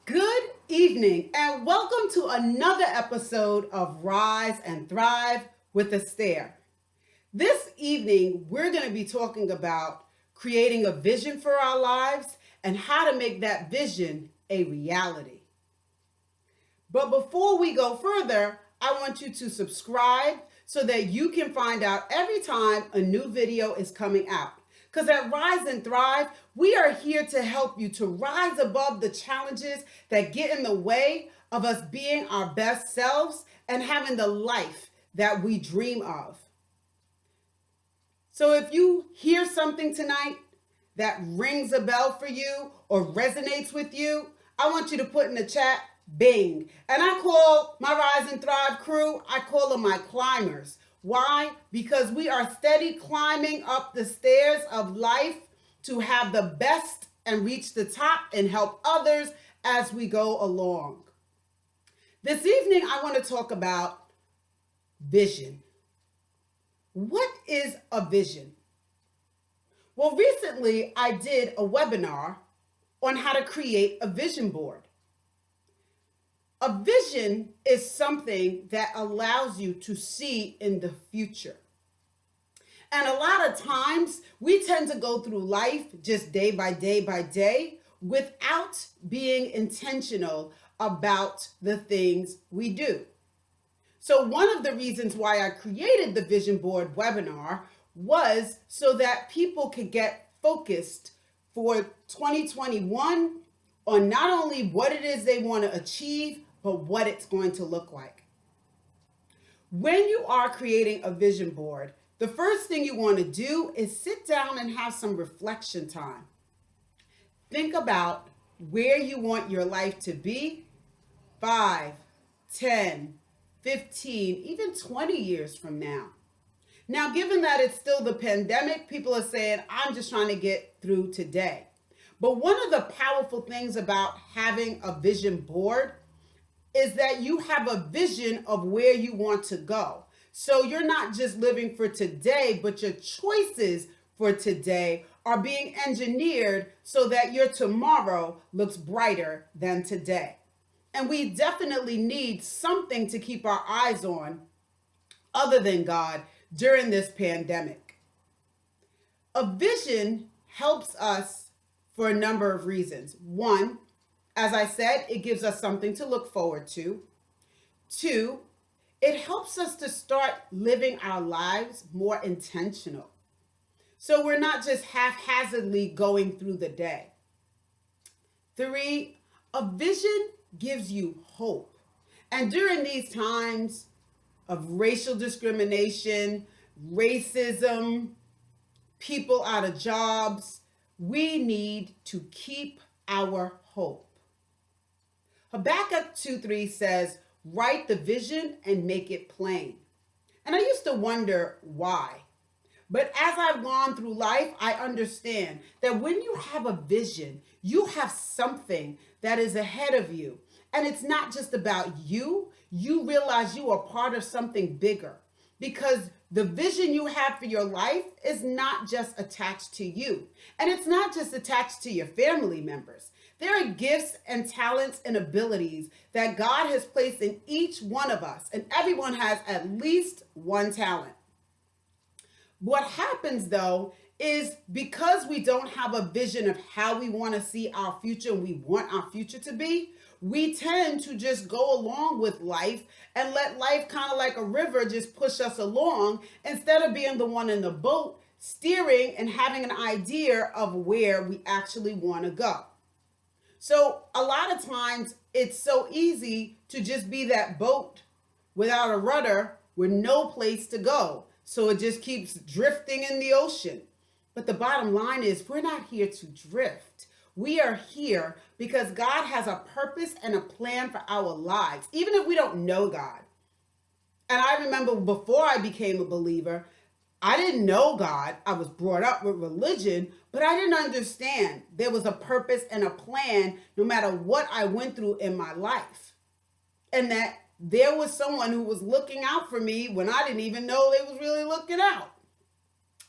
Good evening, and welcome to another episode of Rise and Thrive with Astaire. This evening, we're going to be talking about creating a vision for our lives and how to make that vision a reality. But before we go further, I want you to subscribe so that you can find out every time a new video is coming out. Because at Rise and Thrive, we are here to help you to rise above the challenges that get in the way of us being our best selves and having the life that we dream of. So if you hear something tonight that rings a bell for you or resonates with you, I want you to put in the chat, Bing. And I call my Rise and Thrive crew, I call them my climbers. Why? Because we are steady climbing up the stairs of life to have the best and reach the top and help others as we go along. This evening, I want to talk about vision. What is a vision? Well, recently I did a webinar on how to create a vision board. A vision is something that allows you to see in the future. And a lot of times we tend to go through life just day by day without being intentional about the things we do. So one of the reasons why I created the vision board webinar was so that people could get focused for 2021 on not only what it is they want to achieve, but what it's going to look like. When you are creating a vision board, the first thing you want to do is sit down and have some reflection time. Think about where you want your life to be 5, 10, 15, even 20 years from now. Now, given that it's still the pandemic, people are saying, I'm just trying to get through today. But one of the powerful things about having a vision board is that you have a vision of where you want to go. So you're not just living for today, but your choices for today are being engineered so that your tomorrow looks brighter than today. And we definitely need something to keep our eyes on other than God during this pandemic. A vision helps us for a number of reasons. One, as I said, it gives us something to look forward to. 2, it helps us to start living our lives more intentional. So we're not just haphazardly going through the day. 3, a vision gives you hope. And during these times of racial discrimination, racism, people out of jobs, we need to keep our hope. Habakkuk 2:3 says, write the vision and make it plain. And I used to wonder why. But as I've gone through life, I understand that when you have a vision, you have something that is ahead of you. And it's not just about you. You realize you are part of something bigger because the vision you have for your life is not just attached to you. And it's not just attached to your family members. There are gifts and talents and abilities that God has placed in each one of us, and everyone has at least one talent. What happens though is because we don't have a vision of how we want to see our future and we want our future to be, we tend to just go along with life and let life kind of like a river just push us along instead of being the one in the boat steering and having an idea of where we actually want to go. So a lot of times it's so easy to just be that boat without a rudder with no place to go. So it just keeps drifting in the ocean. But the bottom line is we're not here to drift. We are here because God has a purpose and a plan for our lives, even if we don't know God. And I remember before I became a believer, I didn't know God. I was brought up with religion, but I didn't understand there was a purpose and a plan no matter what I went through in my life. And that there was someone who was looking out for me when I didn't even know they was really looking out.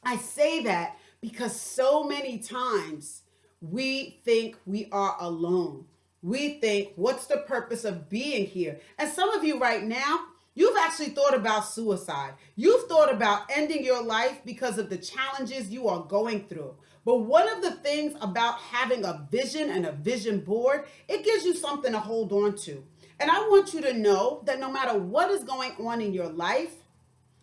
I say that because so many times we think we are alone. we think, what's the purpose of being here? And some of you right now, you've actually thought about suicide. You've thought about ending your life because of the challenges you are going through. But one of the things about having a vision and a vision board, it gives you something to hold on to. And I want you to know that no matter what is going on in your life,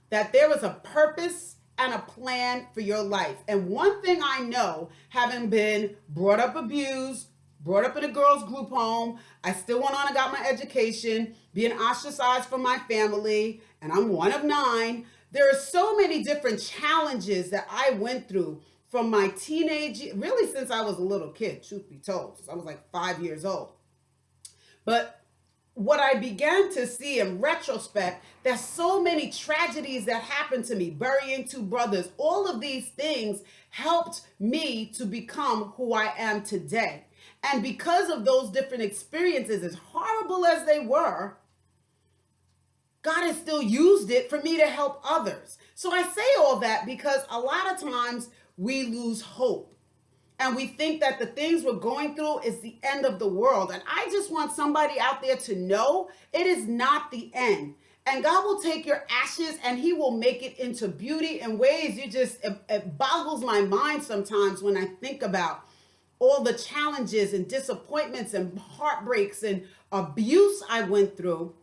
that there is a purpose and a plan for your life. And one thing I know, having been brought up abused, brought up in a girls group home, I still went on and got my education, being ostracized from my family, and I'm one of 9. There are so many different challenges that I went through from my teenage, really since I was a little kid, truth be told, since I was like 5 years old. But what I began to see in retrospect, there's so many tragedies that happened to me, burying 2 brothers. All of these things helped me to become who I am today. And because of those different experiences, as horrible as they were, God has still used it for me to help others. So I say all that because a lot of times we lose hope. And we think that the things we're going through is the end of the world. And I just want somebody out there to know it is not the end. And God will take your ashes and he will make it into beauty in ways it boggles my mind sometimes when I think about all the challenges and disappointments and heartbreaks and abuse I went through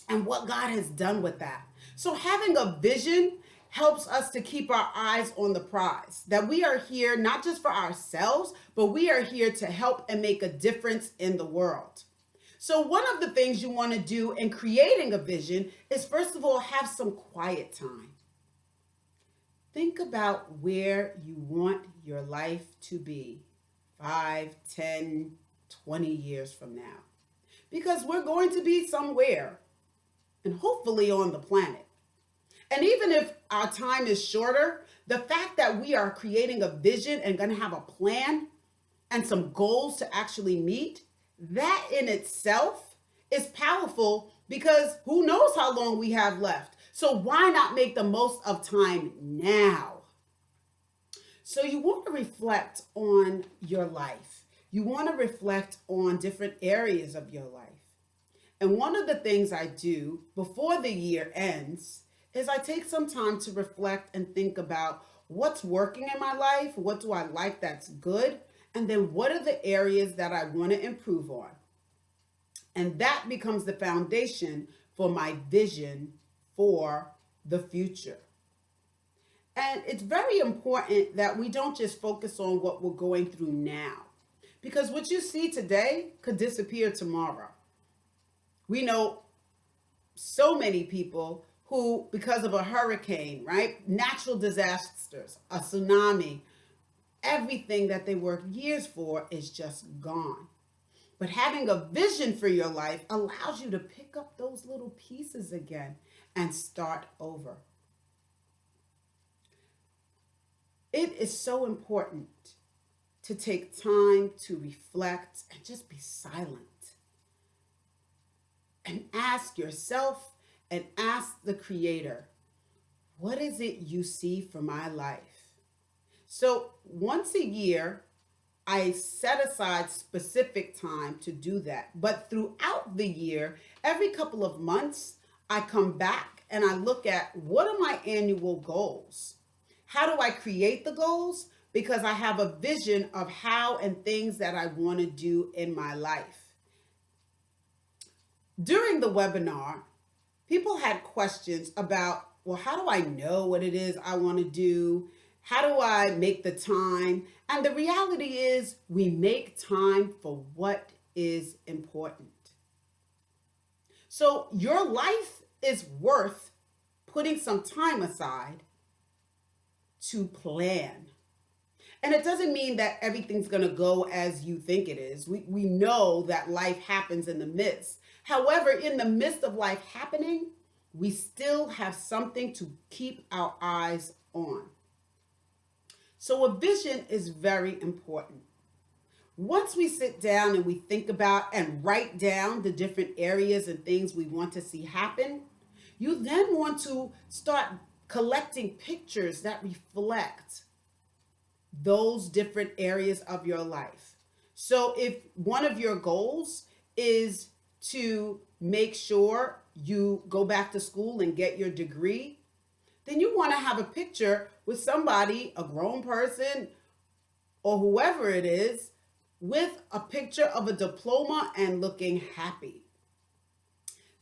and what God has done with that. So having a vision helps us to keep our eyes on the prize, that we are here not just for ourselves, but we are here to help and make a difference in the world. So one of the things you want to do in creating a vision is, first of all, have some quiet time. Think about where you want your life to be 5, 10, 20 years from now. Because we're going to be somewhere, and hopefully on the planet. And even if our time is shorter, the fact that we are creating a vision and going to have a plan and some goals to actually meet, that in itself is powerful because who knows how long we have left. So why not make the most of time now? So you want to reflect on your life. You want to reflect on different areas of your life. And one of the things I do before the year ends is I take some time to reflect and think about what's working in my life, what do I like that's good, and then what are the areas that I want to improve on. And that becomes the foundation for my vision for the future. And it's very important that we don't just focus on what we're going through now, because what you see today could disappear tomorrow. We know so many people who, because of a hurricane, right? Natural disasters, a tsunami, everything that they worked years for is just gone. But having a vision for your life allows you to pick up those little pieces again and start over. It is so important to take time to reflect and just be silent and ask yourself and ask the Creator, what is it you see for my life? So once a year, I set aside specific time to do that. But throughout the year, every couple of months, I come back and I look at what are my annual goals? How do I create the goals? Because I have a vision of how and things that I want to do in my life. During the webinar, people had questions about, well, how do I know what it is I want to do? How do I make the time? And the reality is we make time for what is important. So your life is worth putting some time aside to plan. And it doesn't mean that everything's going to go as you think it is. We know that life happens in the midst. However, in the midst of life happening, we still have something to keep our eyes on. So a vision is very important. Once we sit down and we think about and write down the different areas and things we want to see happen, you then want to start collecting pictures that reflect those different areas of your life. So if one of your goals is to make sure you go back to school and get your degree, then you want to have a picture with somebody, a grown person or whoever it is, with a picture of a diploma and looking happy.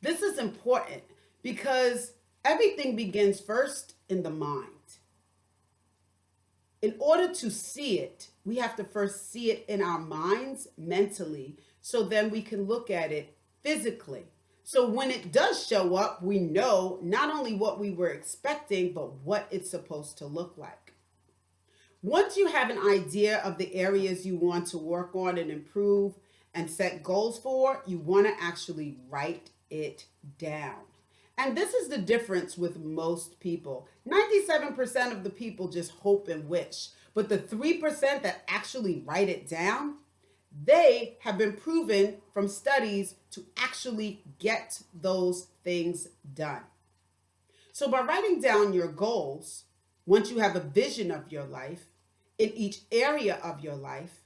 This is important because everything begins first in the mind. In order to see it, we have to first see it in our minds mentally, so then we can look at it physically. So when it does show up, we know not only what we were expecting, but what it's supposed to look like. Once you have an idea of the areas you want to work on and improve and set goals for, you want to actually write it down. And this is the difference with most people. 97% of the people just hope and wish. But the 3% that actually write it down, they have been proven from studies to actually get those things done. So by writing down your goals, once you have a vision of your life, in each area of your life,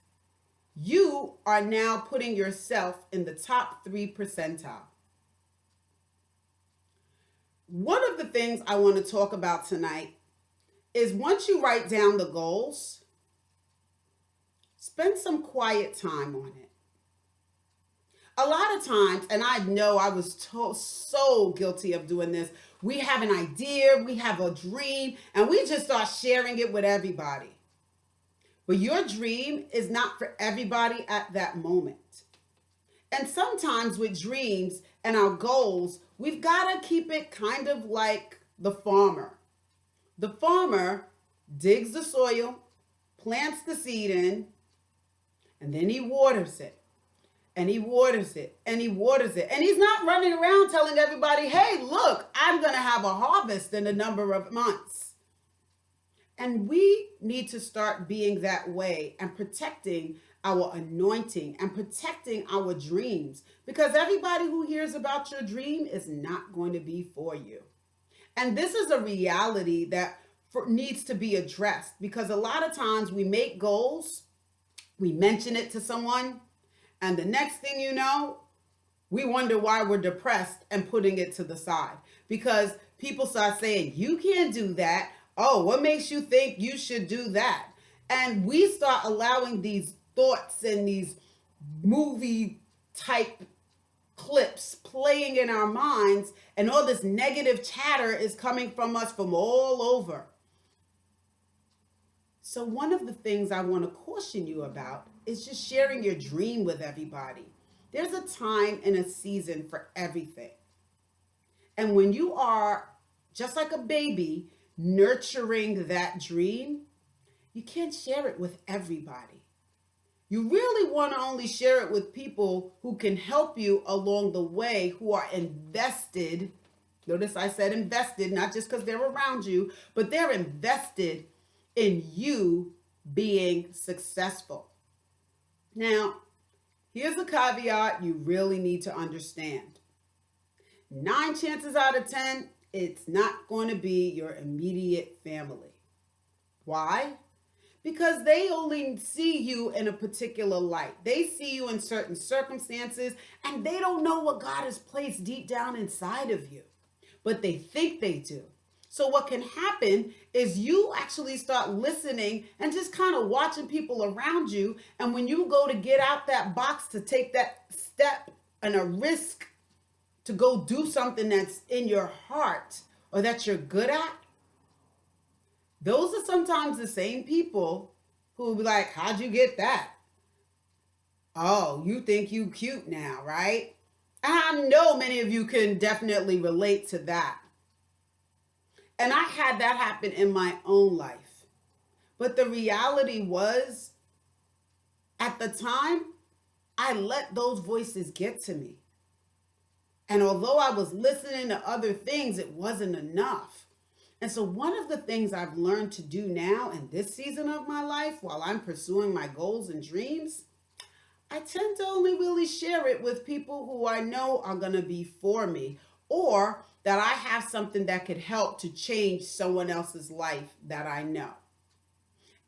you are now putting yourself in the top 3 percentile. One of the things I want to talk about tonight is once you write down the goals, spend some quiet time on it. A lot of times, and I know I was so guilty of doing this, we have an idea, we have a dream, and we just start sharing it with everybody. But your dream is not for everybody at that moment. And sometimes with dreams and our goals, we've got to keep it kind of like the farmer. The farmer digs the soil, plants the seed in, and then he waters it. And he waters it, and he waters it. And he's not running around telling everybody, hey, look, I'm going to have a harvest in a number of months. And we need to start being that way and protecting our anointing and protecting our dreams, because everybody who hears about your dream is not going to be for you. And this is a reality that needs to be addressed, because a lot of times we make goals, we mention it to someone, and the next thing you know, we wonder why we're depressed and putting it to the side, because people start saying, you can't do that. Oh, what makes you think you should do that? And we start allowing these thoughts and these movie type clips playing in our minds, and all this negative chatter is coming from us from all over. So one of the things I want to caution you about is just sharing your dream with everybody. There's a time and a season for everything. And when you are just like a baby nurturing that dream, you can't share it with everybody. You really want to only share it with people who can help you along the way, who are invested. Notice I said invested, not just because they're around you, but they're invested in you being successful. Now, here's a caveat you really need to understand. 9 chances out of 10, it's not going to be your immediate family. Why? Because they only see you in a particular light. They see you in certain circumstances, and they don't know what God has placed deep down inside of you, but they think they do. So what can happen is you actually start listening and just kind of watching people around you. And when you go to get out that box to take that step and a risk to go do something that's in your heart or that you're good at, those are sometimes the same people who will be like, how'd you get that? Oh, you think you cute now, right? And I know many of you can definitely relate to that. And I had that happen in my own life. But the reality was, at the time, I let those voices get to me. And although I was listening to other things, it wasn't enough. And so one of the things I've learned to do now in this season of my life, while I'm pursuing my goals and dreams, I tend to only really share it with people who I know are going to be for me, or that I have something that could help to change someone else's life that I know.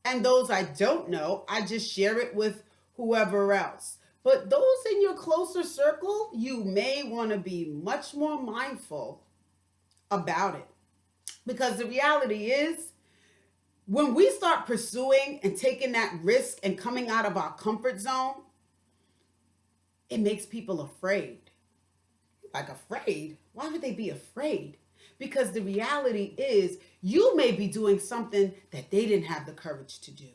And those I don't know, I just share it with whoever else. But those in your closer circle, you may want to be much more mindful about it. Because the reality is, when we start pursuing and taking that risk and coming out of our comfort zone, it makes people afraid. Like, afraid? Why would they be afraid? Because the reality is, you may be doing something that they didn't have the courage to do.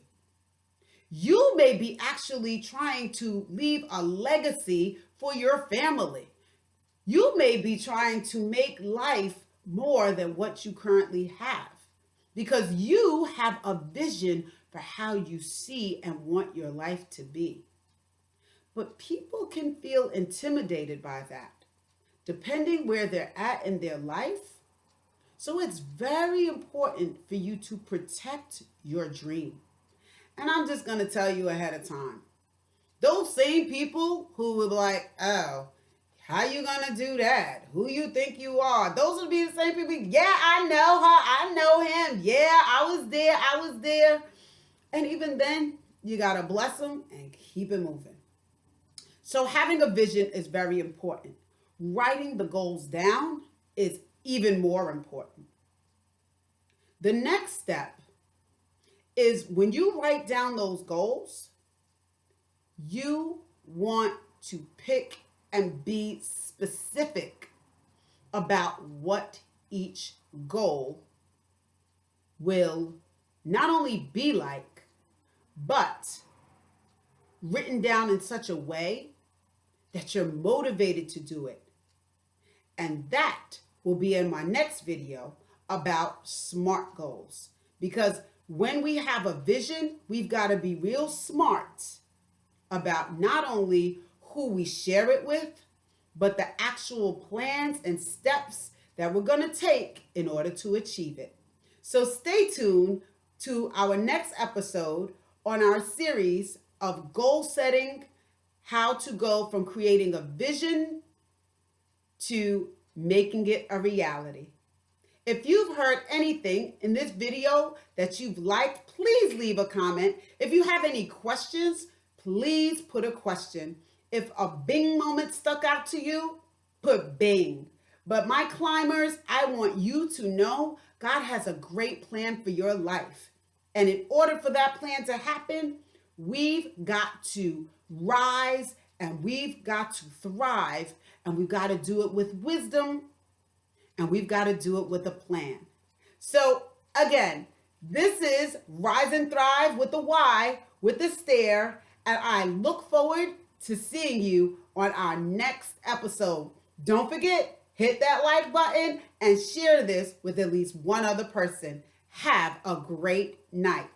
You may be actually trying to leave a legacy for your family. You may be trying to make life more than what you currently have because you have a vision for how you see and want your life to be. But people can feel intimidated by that, depending where they're at in their life. So it's very important for you to protect your dream. And I'm just going to tell you ahead of time. Those same people who were like, oh, how you going to do that? Who you think you are? Those will be the same people. Yeah, I know her. I know him. Yeah, I was there. And even then, you got to bless them and keep it moving. So having a vision is very important. Writing the goals down is even more important. The next step is when you write down those goals, you want to pick and be specific about what each goal will not only be like, but written down in such a way that you're motivated to do it. And that will be in my next video about SMART goals. Because when we have a vision, we've got to be real smart about not only who we share it with, but the actual plans and steps that we're going to take in order to achieve it. So stay tuned to our next episode on our series of goal setting, how to go from creating a vision to making it a reality. If you've heard anything in this video that you've liked, please leave a comment. If you have any questions, please put a question. If a bing moment stuck out to you, put bing. But my climbers, I want you to know God has a great plan for your life. And in order for that plan to happen, we've got to rise and we've got to thrive, and we've got to do it with wisdom, and we've got to do it with a plan. So again, this is Rise and Thrive with the Y, with the stare, and I look forward to seeing you on our next episode. Don't forget, hit that like button and share this with at least one other person. Have a great night.